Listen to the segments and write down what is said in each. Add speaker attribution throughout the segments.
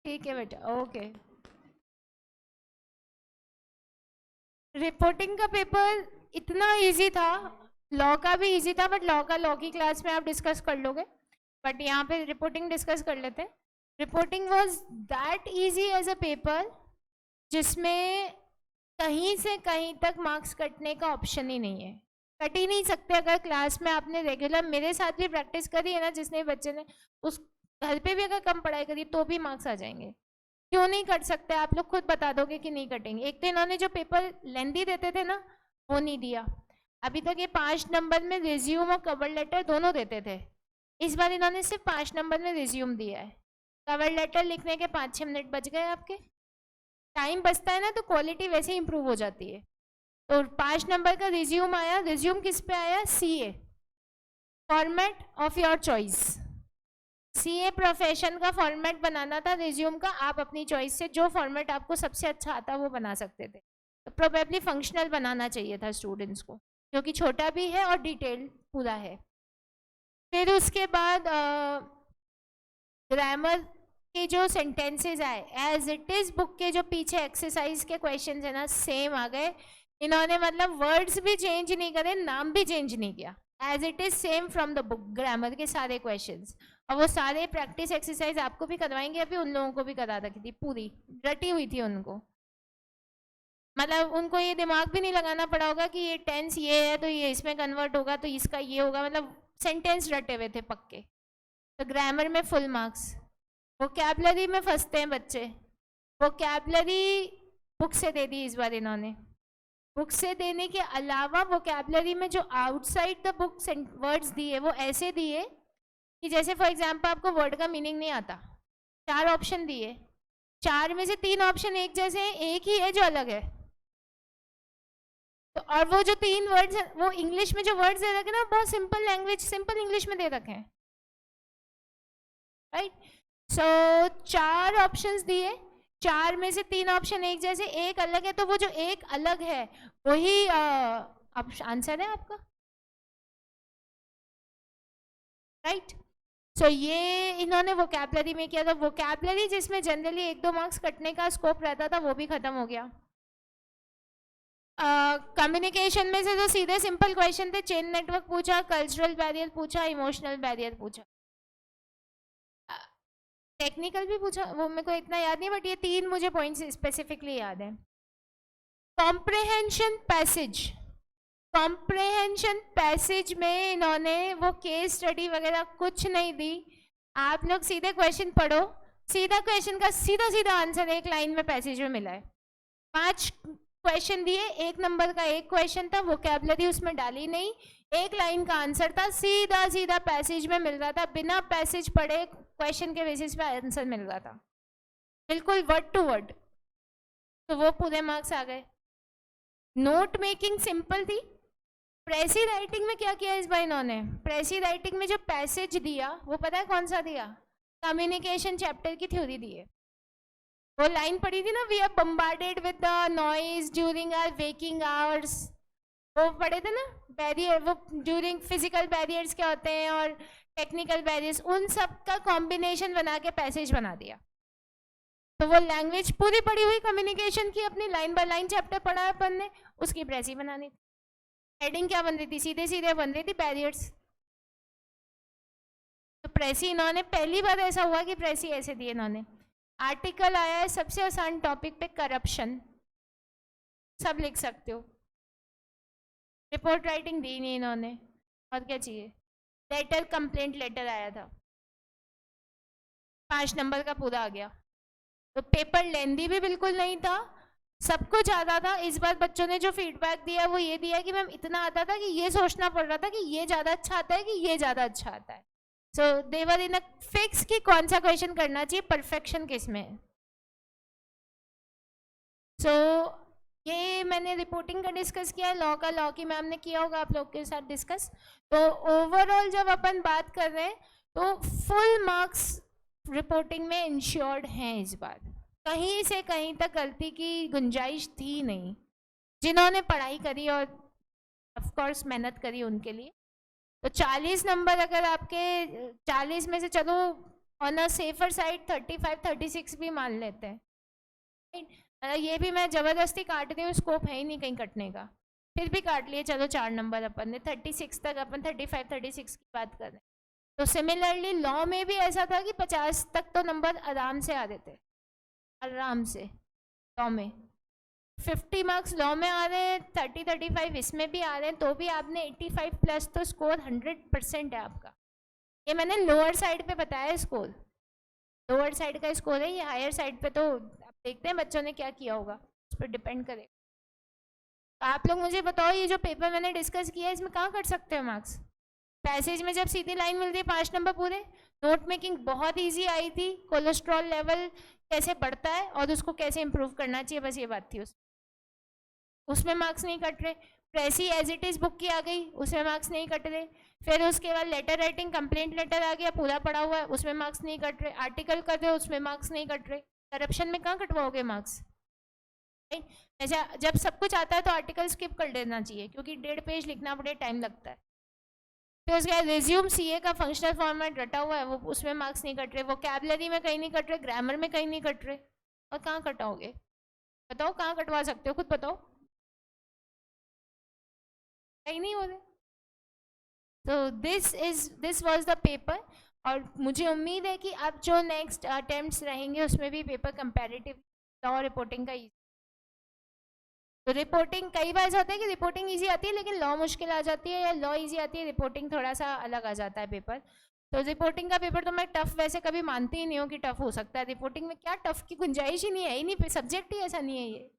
Speaker 1: ठीक है बेटा, ओके। रिपोर्टिंग का पेपर इतना इजी था, लॉ का भी इजी था, बट लॉ का लॉ की क्लास में आप डिस्कस कर लोगे, बट यहाँ पे रिपोर्टिंग डिस्कस कर लेते हैं। Reporting was that easy as a paper जिसमें कहीं से कहीं तक मार्क्स कटने का ऑप्शन ही नहीं है, कट ही नहीं सकते। अगर क्लास में आपने रेगुलर मेरे साथ भी प्रैक्टिस करी है ना, जिसने बच्चे ने उस घर पे भी अगर कम पढ़ाई करी तो भी मार्क्स आ जाएंगे। क्यों नहीं कट सकते, आप लोग खुद बता दोगे कि नहीं कटेंगे। एक तो इन्होंने जो पेपर लेंदी देते थे ना, वो नहीं दिया। अभी तक ये 5 नंबर में रिज्यूम और कवर लेटर दोनों देते थे, इस बार इन्होंने सिर्फ 5 नंबर में रिज्यूम दिया है। कवर लेटर लिखने के 5-6 मिनट बच गए आपके, टाइम बचता है ना तो क्वालिटी वैसे ही इंप्रूव हो जाती है। तो 5 नंबर का रिज्यूम आया, रिज्यूम किस पे आया, CA, format of your choice. CA profession का फॉर्मेट बनाना था रिज्यूम का, आप अपनी चॉइस से जो फॉर्मेट आपको सबसे अच्छा आता वो बना सकते थे। तो प्रोबेबली फंक्शनल बनाना चाहिए था स्टूडेंट्स को, क्योंकि छोटा भी है और डिटेल पूरा है। फिर उसके बाद ग्रामर के जो सेंटेंसेज आए एज इट इज बुक के जो पीछे एक्सरसाइज के क्वेश्चंस है ना, सेम आ गए। इन्होंने मतलब वर्ड्स भी चेंज नहीं करे, नाम भी चेंज नहीं किया, as it is same from the book grammar के सारे क्वेश्चंस। और वो सारे प्रैक्टिस एक्सरसाइज आपको भी करवाएंगे, अभी उन लोगों को भी करा रखी थी, पूरी रटी हुई थी उनको। मतलब उनको ये दिमाग भी नहीं लगाना पड़ा होगा कि ये टेंस ये है तो ये इसमें कन्वर्ट होगा तो इसका ये होगा, मतलब सेंटेंस रटे हुए थे पक्के। तो ग्रामर में फुल मार्क्स। वोकैबलरी में फंसते हैं बच्चे, वोकैबलरी बुक से दे दी इस बार इन्होंने। बुक से देने के अलावा वोकैबलरी में जो आउटसाइड द बुक वर्ड्स दिए वो ऐसे दिए कि जैसे फॉर एग्जांपल आपको वर्ड का मीनिंग नहीं आता, 4 ऑप्शन दिए, 4 में से 3 ऑप्शन एक जैसे हैं, एक ही है जो अलग है। तो और वो जो 3 वर्ड्स वो इंग्लिश में जो वर्ड्स दे रखे ना, बहुत सिंपल लैंग्वेज, सिंपल इंग्लिश में दे रखे हैं, राइट। सो 4 ऑप्शंस दिए, 4 में से 3 ऑप्शन एक जैसे, एक अलग है, तो वो जो एक अलग है वही आंसर है आपका, राइट। सो ये इन्होंने वोकैबलरी में किया था। वोकैबलरी जिसमें जनरली 1-2 मार्क्स कटने का स्कोप रहता था वो भी खत्म हो गया। कम्युनिकेशन में से जो सीधे सिंपल क्वेश्चन थे, चेन नेटवर्क पूछा, कल्चरल बैरियर पूछा, इमोशनल बैरियर पूछा, टेक्निकल भी पूछा, वो मेरे को इतना याद नहीं, बट ये 3 मुझे पॉइंट्स स्पेसिफिकली याद है। कॉम्प्रिहेंशन पैसेज, कॉम्प्रिहेंशन पैसेज में इन्होंने वो केस स्टडी वगैरह कुछ नहीं दी। आप लोग सीधे क्वेश्चन पढ़ो, सीधा क्वेश्चन का सीधा सीधा आंसर एक लाइन में पैसेज में मिला है। 5 क्वेश्चन दिए, 1 नंबर का एक क्वेश्चन था, वोकैबलरी उसमें डाली नहीं, एक लाइन का आंसर था, सीधा सीधा पैसेज में मिल रहा था, बिना पैसेज पढ़े क्वेश्चन के बेसिस पे आंसर मिल रहा था, बिल्कुल वर्ड टू वर्ड। तो वो पूरे मार्क्स आ गए। नोट मेकिंग सिंपल थी। प्रेसी राइटिंग में क्या किया इस बार इन्होंने, प्रेसी राइटिंग में जो पैसेज दिया वो पता है कौन सा दिया, कम्युनिकेशन चैप्टर की थ्योरी दी है। वो लाइन पढ़ी थी ना, we are bombarded with the noise during our waking hours, वो पढ़े थे ना, बैरियर, वो ड्यूरिंग फिजिकल बैरियर्स क्या होते हैं और टेक्निकल बैरियर्स, उन सब का कॉम्बिनेशन बना के पैसेज बना दिया। तो वो लैंग्वेज पूरी पढ़ी हुई कम्युनिकेशन की, अपनी लाइन बाय लाइन चैप्टर पढ़ा है अपन ने, उसकी प्रेसी बनानी थी। हेडिंग क्या बन रही थी, सीधे सीधे बन रही थी बैरियर्स। तो प्रेसी इन्होंने पहली बार ऐसा हुआ कि प्रेसी ऐसे दी इन्होंने। आर्टिकल आया है सबसे आसान टॉपिक पे, करप्शन, सब लिख सकते हो। रिपोर्ट राइटिंग दी नहीं इन्होंने, और क्या चाहिए। लेटर, कंप्लेंट लेटर आया था, 5 नंबर का पूरा आ गया। तो पेपर लेंदी भी बिल्कुल नहीं था, सब कुछ आता था। इस बार बच्चों ने जो फीडबैक दिया वो ये दिया कि मैम इतना आता था कि ये सोचना पड़ रहा था कि ये ज़्यादा अच्छा आता है कि ये ज़्यादा अच्छा आता है। सो दे वर इन अ फिक्स कि कौन सा क्वेश्चन करना चाहिए, परफेक्शन किस में है। सो ये मैंने रिपोर्टिंग का डिस्कस किया, लॉ का, लॉ की मैम ने किया होगा आप लोग के साथ डिस्कस। तो ओवरऑल जब अपन बात कर रहे हैं तो फुल मार्क्स रिपोर्टिंग में इंश्योर्ड हैं इस बार, कहीं से कहीं तक गलती की गुंजाइश थी नहीं, जिन्होंने पढ़ाई करी और ऑफ कोर्स मेहनत करी उनके लिए। तो 40 नंबर अगर आपके 40 में से चलो ऑन अ सेफर साइड 35 36 भी मान लेते हैं, मतलब ये भी मैं ज़बरदस्ती काट रही हूँ, स्कोप है ही नहीं कहीं कटने का, फिर भी काट लिए। चलो 4 नंबर अपन ने, 36 तक अपन 35 36 की बात कर रहे हैं। तो सिमिलरली लॉ में भी ऐसा था कि 50 तक तो नंबर आराम से आ रहे थे, आराम से। लॉ में 50 मार्क्स लॉ में आ रहे हैं, 35 इसमें भी आ रहे हैं, तो भी आपने 85 प्लस, तो स्कोर 100% है आपका। ये मैंने लोअर साइड पे बताया स्कोर, लोअर साइड का स्कोर है ये, हायर साइड पे तो आप देखते हैं बच्चों ने क्या किया होगा, उस पर डिपेंड करेगा। तो आप लोग मुझे बताओ, ये जो पेपर मैंने डिस्कस किया है इसमें कहाँ कट सकते हैं मार्क्स? पैसेज में जब सीधी लाइन मिलती है 5 नंबर पूरे। नोट मेकिंग बहुत इजी आई थी, कोलेस्ट्रॉल लेवल कैसे बढ़ता है और उसको कैसे इंप्रूव करना चाहिए, बस ये बात थी उसमें मार्क्स नहीं कट रहे। प्रेसी एज इट इज बुक की आ गई, उसमें मार्क्स नहीं कट रहे। फिर उसके बाद लेटर राइटिंग, कंप्लेंट लेटर आ गया पूरा पड़ा हुआ है, उसमें मार्क्स नहीं कट रहे। आर्टिकल कर रहे हो, उसमें मार्क्स नहीं कट रहे। करप्शन में कहाँ कटवाओगे मार्क्स? ऐसा जब सब कुछ आता है तो आर्टिकल स्किप कर देना चाहिए, क्योंकि 1.5 पेज लिखना पड़े, टाइम लगता है। फिर उसके बाद रिज्यूम सीए का फंक्शनल फॉर्मेट रटा हुआ है, वो उसमें मार्क्स नहीं कट रहे। वोकैबुलरी में कहीं नहीं कट रहे, ग्रामर में कहीं नहीं कट रहे, और कहाँ कटाओगे? बताओ कहाँ कटवा सकते हो, खुद बताओ, कहीं नहीं हो रहे। तो दिस वाज द पेपर, और मुझे उम्मीद है कि अब जो नेक्स्ट अटेम्प्ट्स रहेंगे उसमें भी पेपर कंपैरेटिव लॉ रिपोर्टिंग का easy। तो रिपोर्टिंग कई बार ऐसा होता है कि रिपोर्टिंग इजी आती है लेकिन लॉ मुश्किल आ जाती है, या लॉ इजी आती है रिपोर्टिंग थोड़ा सा अलग आ जाता है पेपर। तो रिपोर्टिंग का पेपर तो मैं टफ वैसे कभी मानती ही नहीं हूँ कि टफ हो सकता है। रिपोर्टिंग में क्या टफ की गुंजाइश ही नहीं है, ही नहीं, सब्जेक्ट ही ऐसा नहीं है ये।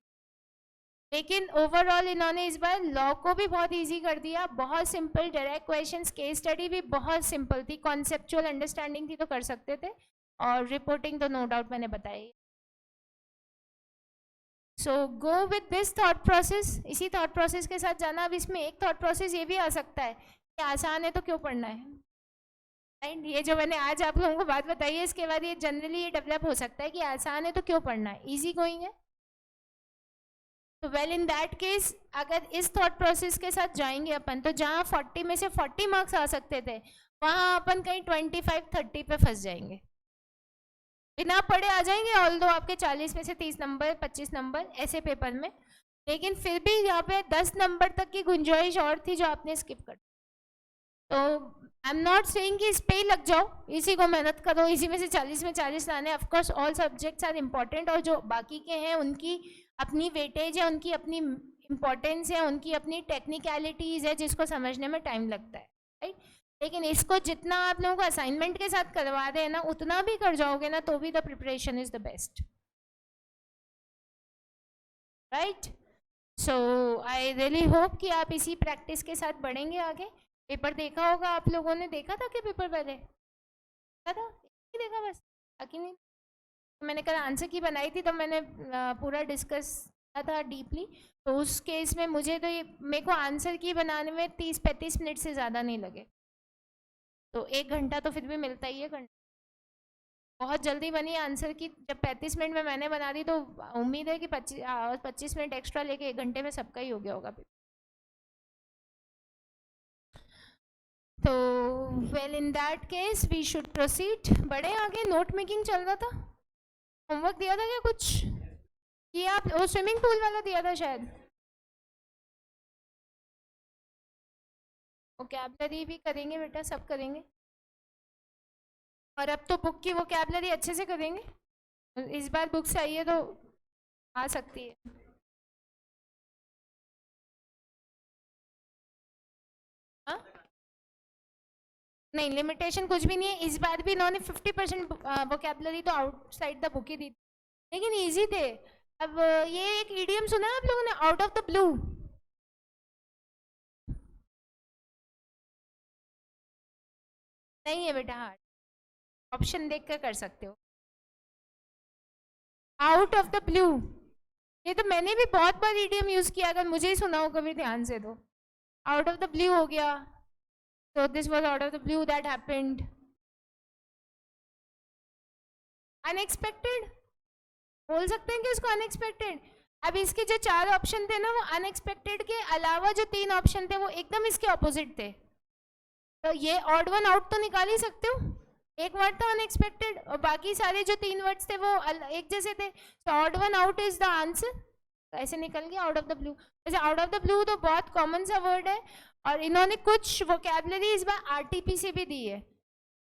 Speaker 1: लेकिन ओवरऑल इन्होंने इस बार लॉ को भी बहुत इजी कर दिया, बहुत simple direct questions, case study भी बहुत सिंपल थी, कॉन्सेप्चुअल अंडरस्टैंडिंग थी तो कर सकते थे, और रिपोर्टिंग तो नो डाउट मैंने बताई। So go with this thought process, इसी थॉट प्रोसेस के साथ जाना। अब इसमें एक थॉट प्रोसेस ये भी आ सकता है कि आसान है तो क्यों पढ़ना है, राइट? ये जो मैंने आज आप लोगों को बात बताई है, इसके बाद ये जनरली ये डेवलप हो सकता है कि आसान है तो क्यों पढ़ना है, इजी गोइंग है। तो वेल इन दैट केस अगर इस थॉट प्रोसेस के साथ जाएंगे अपन, तो जहाँ 40 में से 40 मार्क्स आ सकते थे, वहाँ अपन कहीं 25 30 पे फंस जाएंगे, बिना पढ़े आ जाएंगे। ऑल दो आपके 40 में से 30 नंबर 25 नंबर ऐसे पेपर में, लेकिन फिर भी यहाँ पे 10 नंबर तक की गुंजाइश और थी जो आपने स्किप कर। तो आई एम नॉट सेइंग कि इस पे ही लग जाओ, इसी को मेहनत करो, इसी में से 40 में 40 लाने। Of course all subjects are important, और जो बाकी के हैं उनकी अपनी वेटेज है, उनकी अपनी इम्पोर्टेंस है, उनकी अपनी टेक्निकलिटीज़ है जिसको समझने में टाइम लगता है, राइट? लेकिन इसको जितना आप लोगों को असाइनमेंट के साथ करवा रहे हैं ना, उतना भी कर जाओगे ना तो भी the preparation is the best, right? So I really hope कि आप इसी प्रैक्टिस के साथ बढ़ेंगे आगे। पेपर देखा होगा आप लोगों ने, देखा था कि पेपर पहले देखा था, नहीं देखा बस, बाकी नहीं। मैंने कल आंसर की बनाई थी तो मैंने पूरा डिस्कस किया था डीपली, तो उस केस में मुझे तो ये मेरे को आंसर की बनाने में 30-35 मिनट से ज़्यादा नहीं लगे, तो 1 घंटा तो फिर भी मिलता ही है। घंटा बहुत जल्दी बनी आंसर की, जब 35 मिनट में मैंने बना दी तो उम्मीद है कि 25 मिनट एक्स्ट्रा लेके 1 घंटे में सबका ही हो गया होगा। तो well in that case we should proceed, बढ़े आगे। नोट मेकिंग चल रहा था, होमवर्क दिया था क्या कुछ? ये आप वो स्विमिंग पूल वाला दिया था शायद, वोकैबुलरी भी करेंगे बेटा, सब करेंगे। और अब तो बुक की वोकैबुलरी अच्छे से करेंगे, इस बार बुक से आई है तो आ सकती है। हाँ नहीं, लिमिटेशन कुछ भी नहीं है, इस बार भी इन्होंने 50% वोकैबुलरी तो आउटसाइड द बुक ही दी, लेकिन इजी थे। अब ये एक ईडियम सुना है आप लोगों ने, आउट ऑफ द ब्लू? नहीं है बेटा हार्ड, ऑप्शन देख कर सकते हो। आउट ऑफ द ब्लू, ये तो मैंने भी बहुत बार ईडियम यूज किया, अगर मुझे ही सुना हो कभी ध्यान से तो। आउट ऑफ द ब्लू हो गया, तो this was out of the blue that happened. Unexpected बोल सकते हैं कि इसको अनएक्सपेक्टेड। अब इसके जो 4 ऑप्शन थे ना, वो अनएक्सपेक्टेड के अलावा जो 3 ऑप्शन थे वो एकदम इसके ऑपोजिट थे, तो ये ऑड वन आउट तो निकाल ही सकते हो, एक वर्ड था अनएक्सपेक्टेड और बाकी सारे जो 3 वर्ड्स थे वो एक जैसे थे. तो odd one out is the answer. ऐसे निकल गया आउट ऑफ द ब्लू. वैसे आउट ऑफ द ब्लू तो बहुत कॉमन सा वर्ड है और इन्होंने कुछ वोकैबुलरी इस बार आरटीपी से भी दी है.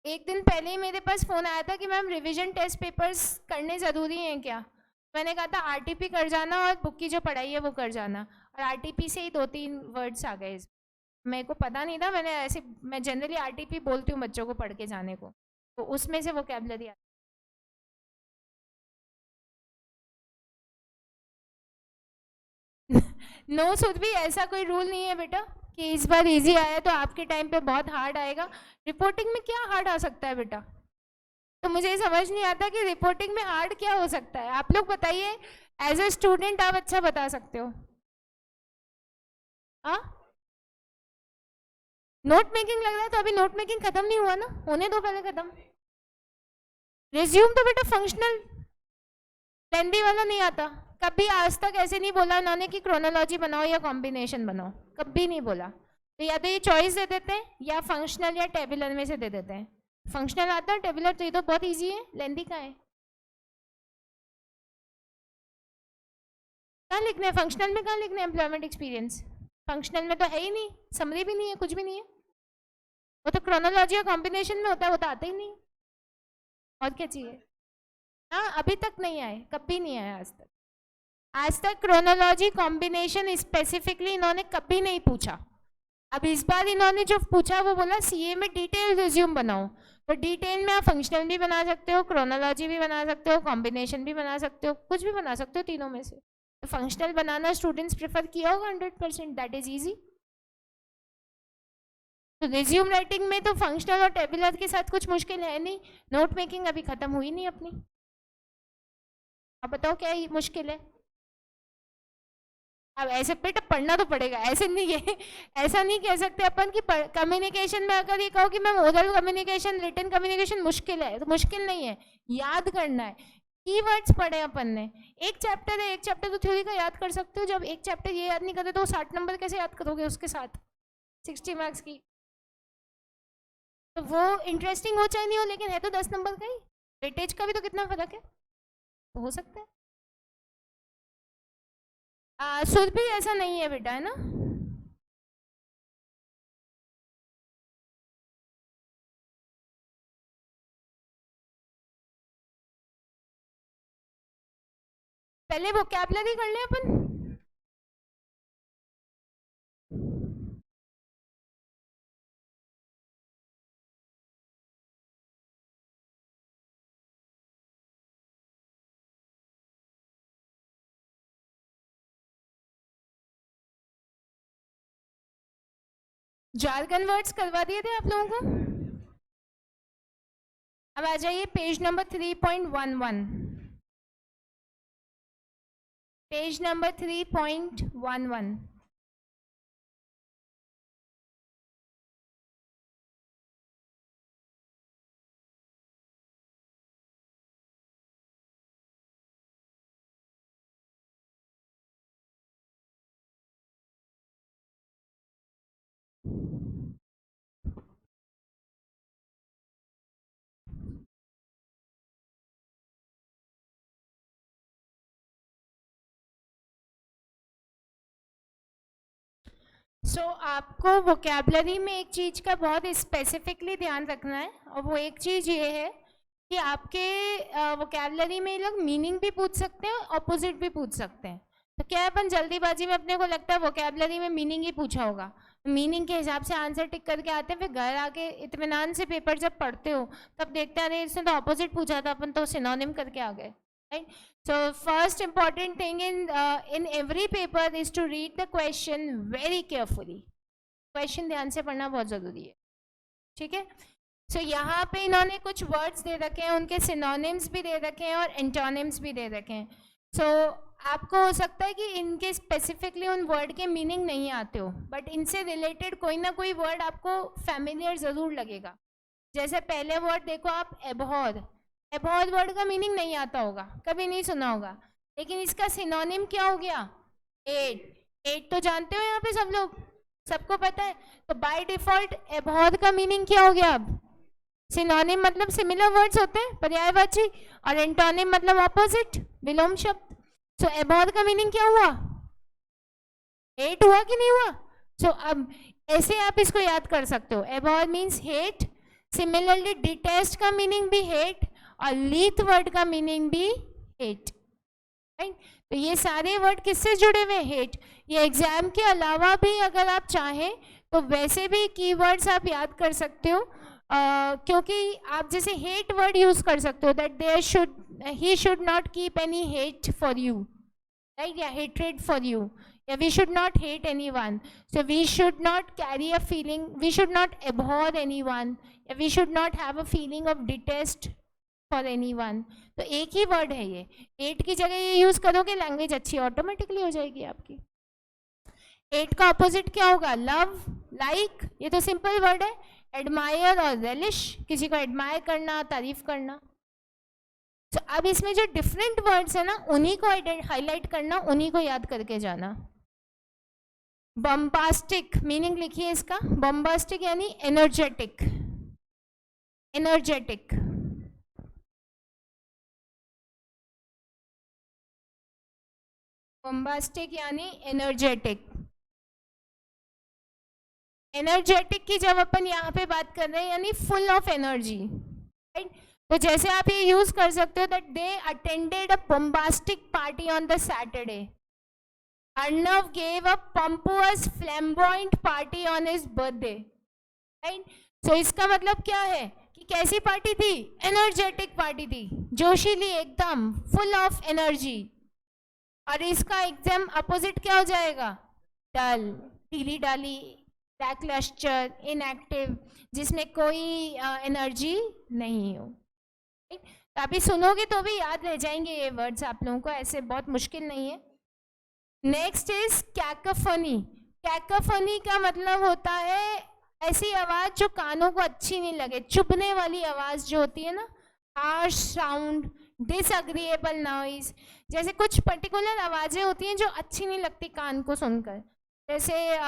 Speaker 1: एक दिन पहले ही मेरे पास फ़ोन आया था कि मैम रिवीजन टेस्ट पेपर्स करने ज़रूरी हैं क्या. मैंने कहा था आरटीपी कर जाना और बुक की जो पढ़ाई है वो कर जाना. और आरटीपी से ही 2-3 वर्ड्स आ गए. मेरे को पता नहीं था. मैंने ऐसे मैं जनरली आरटीपी बोलती हूँ बच्चों को पढ़ के जाने को, तो उसमें से वोकैबुलरी आती. नो सुध भी ऐसा कोई रूल नहीं है बेटा कि इस बार इजी आया तो आपके टाइम पे बहुत हार्ड आएगा. रिपोर्टिंग में क्या हार्ड आ सकता है बेटा. तो मुझे समझ नहीं आता कि रिपोर्टिंग में हार्ड क्या हो सकता है. आप लोग बताइए, एज ए स्टूडेंट आप अच्छा बता सकते हो. हाँ, नोट मेकिंग लग रहा है तो अभी नोट मेकिंग खत्म नहीं हुआ ना, होने दो पहले खत्म. रिज्यूम तो बेटा फंक्शनल लेंदी वाला नहीं आता. कभी आज तक ऐसे नहीं बोला उन्होंने कि क्रोनोलॉजी बनाओ या कॉम्बिनेशन बनाओ, कभी नहीं बोला. तो या तो ये चॉइस दे देते हैं या फंक्शनल या टेबुलर में से दे देते हैं. फंक्शनल आता है, टेबुलर तो ये तो बहुत इजी है. लेंदी कहाँ है, कहाँ लिखना है फंक्शनल में, कहाँ लिखना है एम्प्लॉयमेंट एक्सपीरियंस. फंक्शनल में तो है ही नहीं, समरी भी नहीं है, कुछ भी नहीं है. वो तो क्रोनोलॉजी या कॉम्बिनेशन में होता है, वो तो आता ही नहीं. और क्या चाहिए. हाँ, अभी तक नहीं आए, कभी नहीं आया आज तक. आज तक क्रोनोलॉजी कॉम्बिनेशन स्पेसिफिकली इन्होंने कभी नहीं पूछा. अब इस बार इन्होंने जो पूछा वो बोला सीए में डिटेल रिज्यूम बनाओ. तो डिटेल में आप फंक्शनल भी बना सकते हो, क्रोनोलॉजी भी बना सकते हो, कॉम्बिनेशन भी बना सकते हो, कुछ भी बना सकते हो तीनों में से. तो फंक्शनल बनाना स्टूडेंट्स प्रेफर किया होगा 100%. That is easy. तो रिज्यूम राइटिंग में तो फंक्शनल और टेबुलर के साथ कुछ मुश्किल है नहीं. नोट मेकिंग अभी खत्म हुई नहीं अपनी. अब बताओ क्या मुश्किल है. अब ऐसे बेटा पढ़ना तो पड़ेगा, ऐसे नहीं है. ऐसा नहीं कह सकते अपन कि कम्युनिकेशन में अगर ये कहो कि ma'am oral communication written communication मुश्किल है, तो मुश्किल नहीं है. याद करना है. कीवर्ड्स पढ़े अपन ने. एक चैप्टर है, एक चैप्टर तो थ्योरी का याद कर सकते हो. जब एक चैप्टर ये याद नहीं करते तो 60 नंबर कैसे याद करोगे उसके साथ 60 मार्क्स की. तो वो इंटरेस्टिंग हो चाहे नहीं हो, लेकिन है तो 10 नंबर का ही. वेटेज का भी तो कितना फर्क है, तो हो सकता है. सुध भी ऐसा नहीं है बेटा, है ना. पहले वोकैबुलरी कर ले अपन. जार्गन वर्ड्स करवा दिए थे आप लोगों को. अब आ जाइए पेज नंबर 3.11. Page number 3.11. आपको वोकैबुलरी में एक चीज़ का बहुत स्पेसिफिकली ध्यान रखना है, और वो एक चीज़ ये है कि आपके वोकैबुलरी में लोग मीनिंग भी पूछ सकते हैं, ऑपोजिट भी पूछ सकते हैं. तो क्या अपन जल्दीबाजी में अपने को लगता है वोकैबुलरी में मीनिंग ही पूछा होगा, मीनिंग के हिसाब से आंसर टिक करके आते हैं. फिर घर आके इत्मीनान से पेपर जब पढ़ते हो तब देखते हैं अरे इसने तो ऑपोजिट पूछा था, अपन तो सिनोनिम करके आ गए. Right? So first important thing in every paper is to read the question very carefully. Question ध्यान से पढ़ना बहुत ज़रूरी है. ठीक है. So यहाँ पे इन्होंने कुछ words दे रखे हैं, उनके synonyms भी दे रखे हैं और antonyms भी दे रखे हैं. So आपको हो सकता है कि इनके स्पेसिफिकली उन वर्ड के मीनिंग नहीं आते हो, बट इनसे रिलेटेड कोई ना कोई वर्ड आपको फैमिलियर ज़रूर लगेगा. जैसे पहले वर्ड देखो आप, एबहॉर. एबहॉर वर्ड का मीनिंग नहीं आता होगा, कभी नहीं सुना होगा, लेकिन इसका सिनोनिम क्या हो गया, एट. एट तो जानते हो यहाँ पे सब लोग, सबको पता है. तो बाय डिफॉल्ट एबहॉर का मीनिंग क्या हो गया अब, सिनोनिम मतलब सिमिलर वर्ड्स होते हैं, पर्यायवाची, और एंटोनिम मतलब ऑपोजिट, विलोम शब्द। सो एबॉर का मीनिंग क्या हुआ? हेट हुआ कि नहीं हुआ? सो अब ऐसे आप इसको याद कर सकते हो, एबॉर मीन्स हेट, सिमिलरली डिटेस्ट का मीनिंग भी हेट, और लीथ वर्ड का मीनिंग भी हेट, राइट। तो ये सारे वर्ड किससे जुड़े हुए? हेट। ये एग्जाम के अलावा भी अगर आप चाहें तो वैसे भी कीवर्ड्स आप याद कर सकते हो, क्योंकि आप जैसे हेट वर्ड यूज कर सकते हो, that there should, he should not keep any hate for you, right, या हेट्रेड फॉर यू, या we should not hate anyone, so we should not carry a feeling, we should not abhor anyone, या we should not have a feeling of detest for anyone। तो एक ही word है ये, hate की जगह ये use करोगे, लैंग्वेज अच्छी ऑटोमेटिकली हो जाएगी आपकी। हेट का ऑपोजिट क्या होगा? लव, लाइक, ये तो सिंपल वर्ड है। एडमायर और रेलिश, किसी को एडमायर करना, तारीफ करना। तो अब इसमें जो डिफरेंट वर्ड्स है ना, उन्हीं को हाईलाइट करना, उन्हीं को याद करके जाना। बम्बास्टिक मीनिंग लिखिए इसका, बम्बास्टिक यानी एनर्जेटिक, एनर्जेटिक। बम्बास्टिक यानी एनर्जेटिक। एनर्जेटिक की जब अपन यहाँ पे बात कर रहे हैं यानी फुल ऑफ एनर्जी, राइट। तो जैसे आप ये यूज कर सकते हो, that they attended a bombastic party on the Saturday, Arnav gave a pompous flamboyant party on his birthday, right. So इसका मतलब क्या है कि कैसी पार्टी थी? एनर्जेटिक पार्टी थी, जोशीली, एकदम फुल ऑफ एनर्जी। और इसका एग्जाम अपोजिट क्या हो जाएगा? डल, ढीली डाली, लैकलस्टर, इनएक्टिव, जिसमें कोई एनर्जी नहीं हो। तो अभी सुनोगे तो भी याद रह जाएंगे ये वर्ड्स आप लोगों को, ऐसे बहुत मुश्किल नहीं है। Next is cacophony. कैकोफोनी का मतलब होता है ऐसी आवाज जो कानों को अच्छी नहीं लगे, चुभने वाली आवाज जो होती है ना, हार्श साउंड, डिसएग्रीएबल नॉइज। जैसे कुछ पर्टिकुलर आवाजें होती हैं जो अच्छी नहीं लगती कान को सुनकर, जैसे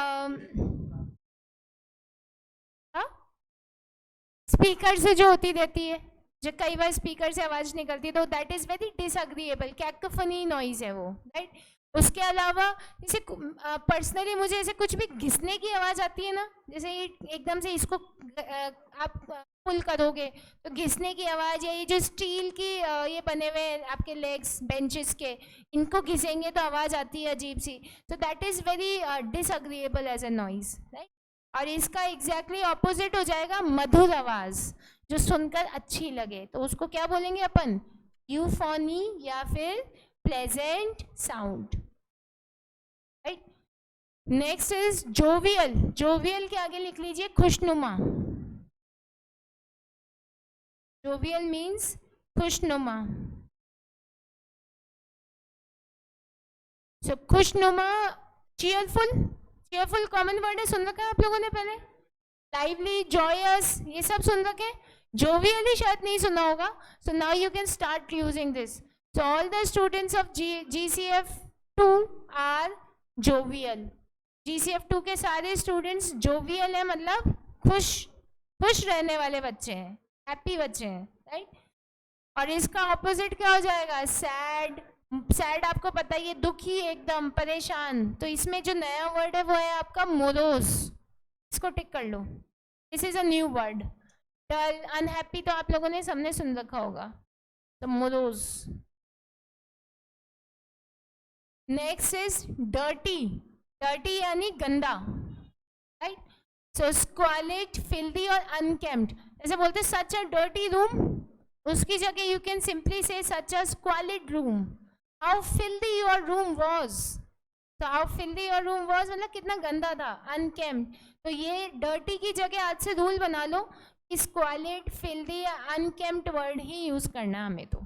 Speaker 1: स्पीकर से जो होती रहती है, जो कई बार स्पीकर से आवाज निकलती है, तो that is very disagreeable, cacophony noise है वो, राइट। उसके अलावा जैसे पर्सनली मुझे ऐसे कुछ भी घिसने की आवाज़ आती है ना, जैसे ये एकदम से इसको आप पुल करोगे तो घिसने की आवाज़, या ये जो स्टील की ये बने हुए आपके लेग्स बेंचेस के, इनको घिसेंगे तो आवाज़ आती है अजीब सी, तो that is very disagreeable as a noise, right. और इसका एग्जैक्टली ऑपोजिट हो जाएगा मधुर आवाज़, जो सुनकर अच्छी लगे, तो उसको क्या बोलेंगे अपन? यूफोनी या फिर pleasant sound, right. Next is jovial. Jovial के आगे लिख लीजिए खुशनुमा। जोवियल मीन्स खुशनुमा। सो खुशनुमा, चीयरफुल, चीयरफुल कॉमन वर्ड है, सुन रखा है आप लोगों ने पहले। लाइवली, जॉयस, ये सब सुन रखे। जोवियल ही शायद नहीं सुना होगा, so now you can start using this. So all the students of GCF2 are jovial. GCF2 के सारे स्टूडेंट्स जोवियल है, मतलब खुश, खुश रहने वाले बच्चे हैं, हैप्पी बच्चे हैं, राइट। और इसका ऑपोजिट क्या हो जाएगा? सैड। सैड आपको पता ही है, दुखी, एकदम परेशान। तो इसमें जो नया वर्ड है वो है आपका मोरोस, इसको टिक कर लो, this is a new word. Dull, unhappy तो आप लोगों ने सबने सुन रखा होगा, तो morose. Next is dirty. Dirty यानी गंदा, राइट। सो स्क्वालिड, फिल्दी और अनकेम्ड, जैसे बोलते सच अ डर्टी रूम, उसकी जगह you can simply say such a squalid room. How filthy your room was, तो how filthy your room was मतलब कितना गंदा था। अनकेम्ड, तो ये डर्टी की जगह आज से रूल बना लो, स्क्वालिड, फिल्दी या अनकेम्ड वर्ड ही यूज करना हमें, तो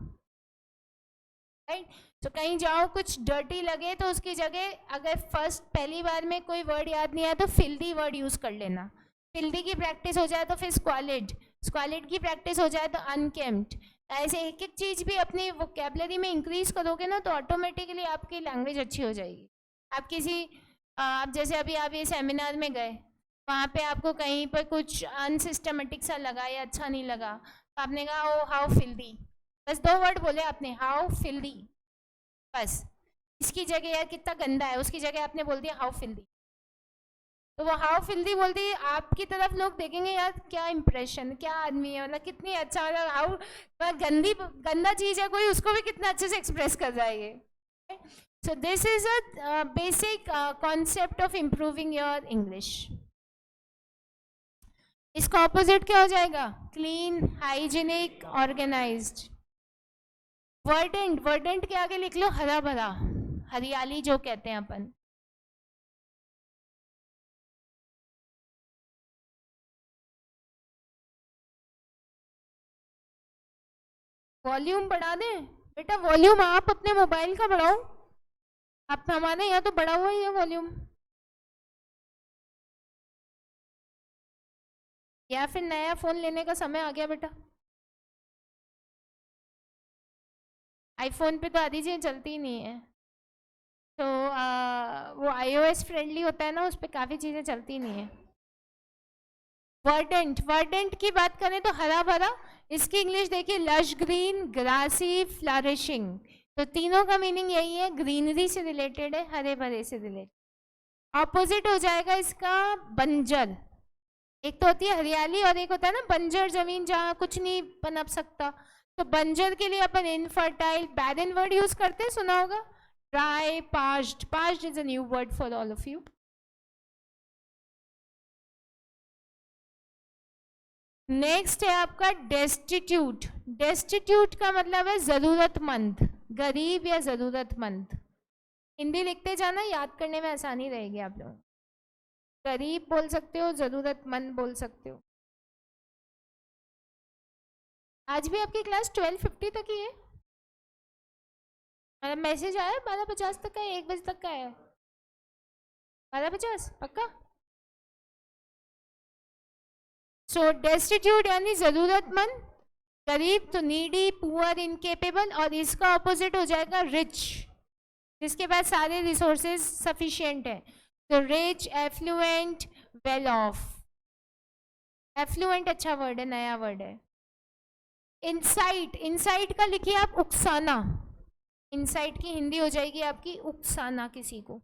Speaker 1: राइट। तो कहीं जाओ कुछ डर्टी लगे तो उसकी जगह अगर पहली बार में कोई वर्ड याद नहीं आया तो फिल्दी वर्ड यूज कर लेना। फिल्दी की प्रैक्टिस हो जाए तो फिर स्क्वालिड, स्क्वालिड की प्रैक्टिस हो जाए तो अनकेम्ड। ऐसे एक एक चीज भी अपनी वोकैबुलरी में इंक्रीज करोगे ना तो ऑटोमेटिकली आपकी लैंग्वेज अच्छी हो जाएगी। आप किसी आप जैसे अभी आप ये सेमिनार में गए, वहाँ पे आपको कहीं पर कुछ अनसिस्टमेटिक सा लगा या अच्छा नहीं लगा, तो आपने कहा ओ हाउ फिल्दी, बस 2 वर्ड बोले आपने, हाउ फिल्दी, बस। इसकी जगह यार कितना गंदा है, उसकी जगह आपने बोल दिया हाउ फिल्दी। तो वो हाउ फिल्दी बोलती है, आपकी तरफ लोग देखेंगे यार क्या इंप्रेशन, क्या आदमी है, मतलब कितनी अच्छा, मतलब हाउ गंदी गंदा चीज़ है कोई, उसको भी कितना अच्छे से एक्सप्रेस कर जाएंगे। So this is a basic concept of improving your English. इसका ऑपोजिट क्या हो जाएगा? Clean, hygienic, organised. Verdant, verdant के आगे लिख लो हरा भरा, हरियाली जो कहते हैं अपन। वॉल्यूम बढ़ा दें बेटा, वॉल्यूम आप अपने मोबाइल का बढ़ाओ, आप हमारे यहाँ तो बढ़ा हुआ ही है वॉल्यूम। या फिर नया फोन लेने का समय आ गया बेटा, आईफोन पे तो आधी चीज़ें चलती ही नहीं है, तो वो iOS फ्रेंडली होता है ना, उस पर काफ़ी चीज़ें चलती नहीं है। वर्डेंट, वर्डेंट की बात करें तो हरा भरा, इसकी इंग्लिश देखिए लश ग्रीन, ग्रासी, फ्लरिशिंग। तो तीनों का मीनिंग यही है, ग्रीनरी से रिलेटेड है, हरे भरे से रिलेटेड। ऑपोजिट हो जाएगा इसका बंजर। एक तो होती है हरियाली और एक होता है ना बंजर जमीन, जहाँ कुछ नहीं पनप सकता। तो बंजर के लिए अपन इनफर्टाइल, बैरन वर्ड यूज करते हैं, सुना होगा, dry, passed. Passed is a new word for all of you. Next है आपका डेस्टिट्यूट। डेस्टिट्यूट का मतलब है जरूरतमंद, गरीब या जरूरतमंद। हिंदी लिखते जाना, याद करने में आसानी रहेगी आप लोग। गरीब बोल सकते हो, जरूरतमंद बोल सकते हो। आज भी आपकी क्लास 12:50 तक ही है, मतलब मैसेज आया 12:50 तक का है, 1 बजे तक का है? 12:50 पक्का? सो डेस्टिट्यूट यानी जरूरतमंद, गरीब तो नीडी, पुअर, इनकेपेबल, और इसका ऑपोजिट हो जाएगा रिच, जिसके पास सारे रिसोर्सेज सफिशिएंट है। तो rich, affluent, well off. Affluent अच्छा वर्ड है, नया वर्ड है। इंसाइट, इंसाइट का लिखिए आप उकसाना। इंसाइट की हिंदी हो जाएगी आपकी उकसाना किसी को।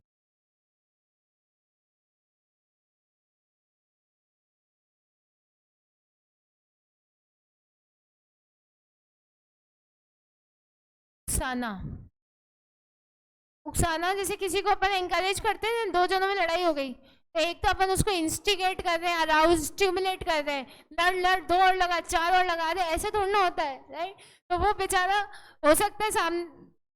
Speaker 1: उकसाना, उकसाना जैसे किसी को अपन एंकरेज करते हैं, 2 जनों में लड़ाई हो गई, तो एक तो अपन उसको इंस्टिगेट कर रहे हैं, अराउज, स्टिमुलेट कर रहे हैं, लड़ लड़, 2 और लगा, 4 और लगा रहे, ऐसे थोड़ा ना होता है, राइट? तो वो बेचारा हो सकता है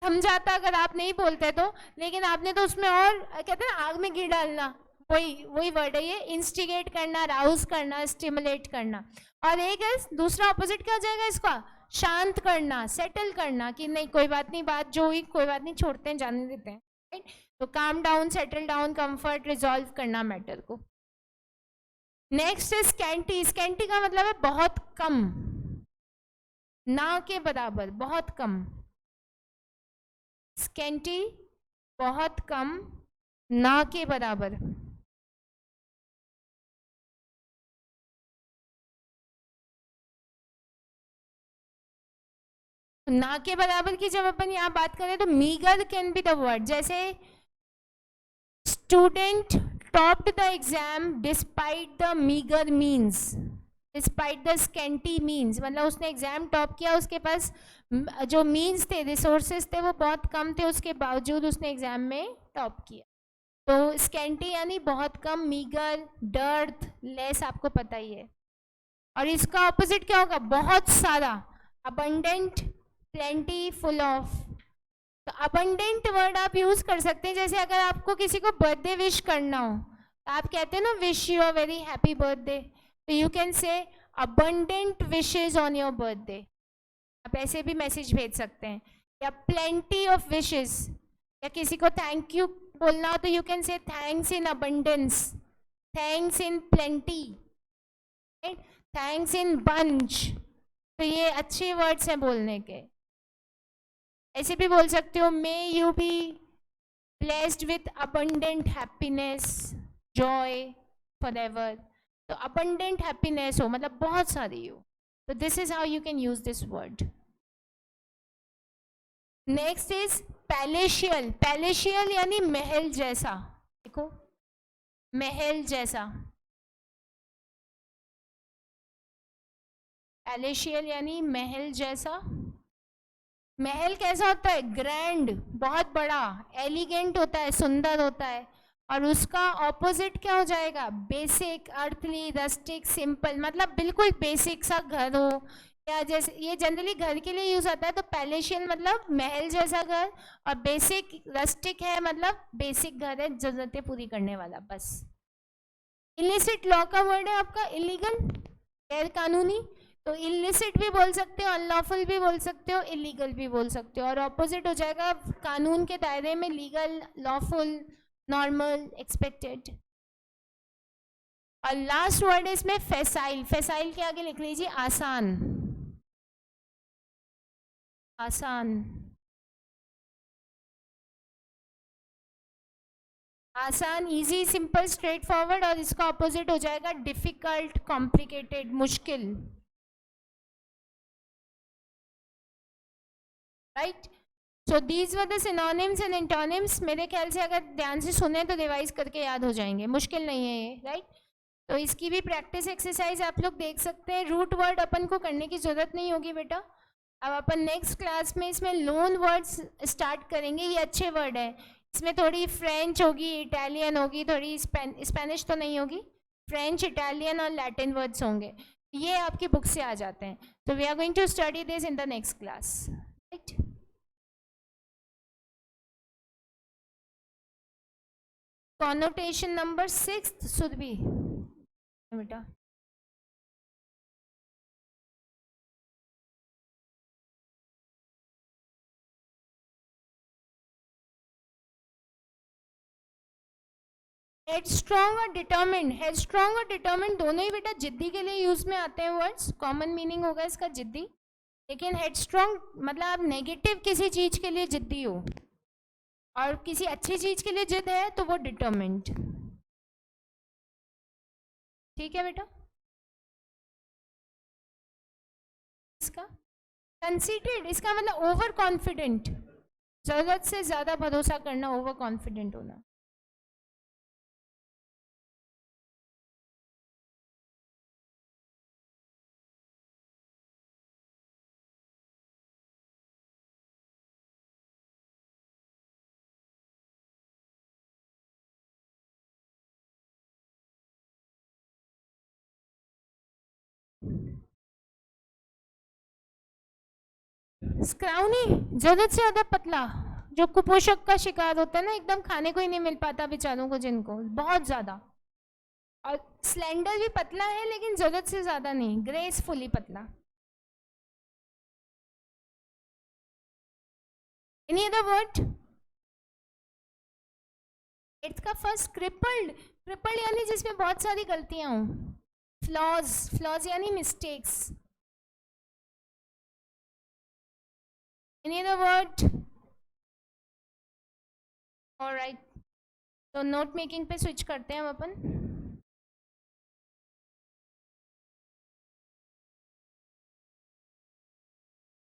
Speaker 1: थम जाता अगर आप नहीं बोलते तो, लेकिन आपने तो उसमें और कहते हैं ना आग में घी डालना, वही वही वर्ड है ये, इंस्टिगेट करना, अराउज करना, स्टिमुलेट करना। और एक है दूसरा ऑपोजिट क्या हो जाएगा इसका? शांत करना, सेटल करना, कि नहीं कोई बात नहीं, बात जो हुई कोई बात नहीं, छोड़ते हैं, जाने देते हैं, राइट? तो calm down, settle down, comfort, resolve करना मैटर को। नेक्स्ट है स्कैंटी। स्कैंटी का मतलब है बहुत कम, ना के बराबर, बहुत कम। स्कैंटी बहुत कम, ना के बराबर। ना के बराबर की जब अपन यहाँ बात करें तो meagre can be the word, जैसे student topped the exam despite the meagre means, despite the scanty means, मतलब उसने एग्जाम टॉप किया, उसके पास जो मीन्स थे, रिसोर्सेज थे, वो बहुत कम थे, उसके बावजूद उसने एग्जाम में टॉप किया। तो स्कैंटी यानी बहुत कम, मीगर, डर्थ, लेस, आपको पता ही है। और इसका ऑपोजिट क्या होगा? बहुत सारा, अबंडेंट, प्लेंटी, फुल ऑफ। तो अबंडेंट वर्ड आप यूज कर सकते हैं, जैसे अगर आपको किसी को बर्थडे विश करना हो, तो आप कहते हैं ना wish you a very happy birthday, तो you can say abundant wishes on your birthday. आप ऐसे भी मैसेज भेज सकते हैं। या प्लेंटी ऑफ विशेस, या किसी को थैंक यू बोलना हो तो यू कैन से thanks in abundance, thanks in plenty, thanks in bunch. तो ये अच्छे वर्ड्स हैं बोलने के। ऐसे भी बोल सकते हो may you be blessed with abundant happiness, Joy, forever. तो abundant happiness हो, मतलब बहुत सारी हो. So this is how you can use this word. Next is palatial. Palatial यानी महल जैसा. देखो, महल जैसा. पैलेशियल यानी महल जैसा. महल कैसा होता है? ग्रैंड, बहुत बड़ा, एलिगेंट होता है, सुंदर होता है. और उसका ऑपोजिट क्या हो जाएगा? बेसिक, अर्थली, रस्टिक, सिंपल, मतलब बिल्कुल बेसिक सा घर हो, या जैसे ये जनरली घर के लिए यूज होता है. तो पैलेशियल मतलब महल जैसा घर, और बेसिक रस्टिक है मतलब बेसिक घर है, जरूरतें पूरी करने वाला, बस. इलिसिट लॉ का वर्ड है आपका इलीगल, गैर कानूनी. तो इलिसिट भी बोल सकते हो, अनलॉफुल भी बोल सकते हो, इलीगल भी बोल सकते हो. और ऑपोजिट हो जाएगा कानून के दायरे में लीगल, लॉफुल, नॉर्मल, एक्सपेक्टेड. और लास्ट वर्ड है इसमें फैसाइल. फैसाइल के आगे लिख लीजिए आसान. आसान. आसान, इजी, सिंपल, स्ट्रेट फॉरवर्ड. और इसका ऑपोजिट हो जाएगा डिफिकल्ट, कॉम्प्लिकेटेड, मुश्किल. Right. So these were the synonyms and antonyms. मेरे ख्याल से अगर ध्यान से सुने तो रिवाइज करके याद हो जाएंगे, मुश्किल नहीं है ये. राइट. तो इसकी भी प्रैक्टिस एक्सरसाइज आप लोग देख सकते हैं. रूट वर्ड अपन को करने की जरूरत नहीं होगी बेटा. अब अपन नेक्स्ट क्लास में इसमें लोन वर्ड्स स्टार्ट करेंगे. ये अच्छे वर्ड है. इसमें थोड़ी फ्रेंच होगी, इटालियन होगी, थोड़ी स्पेनिश तो नहीं होगी. फ्रेंच, इटालियन और लैटिन वर्ड्स होंगे. ये आपकी बुक से आ जाते हैं. तो we are going to study this in the next class. Right. Connotation number 6 Surabhi बेटा. हेडस्ट्रॉन्ग और डिटर्मिन्ड. हेडस्ट्रॉन्ग और डिटर्मिन्ड दोनों ही बेटा जिद्दी के लिए यूज में आते हैं वर्ड्स. कॉमन मीनिंग होगा इसका जिद्दी. लेकिन हेडस्ट्रॉन्ग मतलब आप नेगेटिव किसी चीज के लिए जिद्दी हो, और किसी अच्छी चीज के लिए जिद है तो वो डिटर्मिन्ड. ठीक है बेटा. इसका कंसीटेड, इसका मतलब ओवर कॉन्फिडेंट, जरूरत से ज्यादा भरोसा करना, ओवर कॉन्फिडेंट होना. स्क्राउनी, जरूरत से ज्यादा पतला, जो कुपोषक का शिकार होता है ना, एकदम खाने को ही नहीं मिल पाता बेचारों को, जिनको बहुत ज्यादा. और स्लेंडर भी पतला है लेकिन जरूरत से ज्यादा नहीं, ग्रेसफुली पतला. Any other word? इट्स का फर्स्ट क्रिपल्ड. क्रिपल्ड यानी जिसमें बहुत सारी गलतियां हों. फ्लॉज, फ्लॉज यानी mistakes. Any other word? All right. तो नोट मेकिंग पे स्विच करते हैं हम अपन.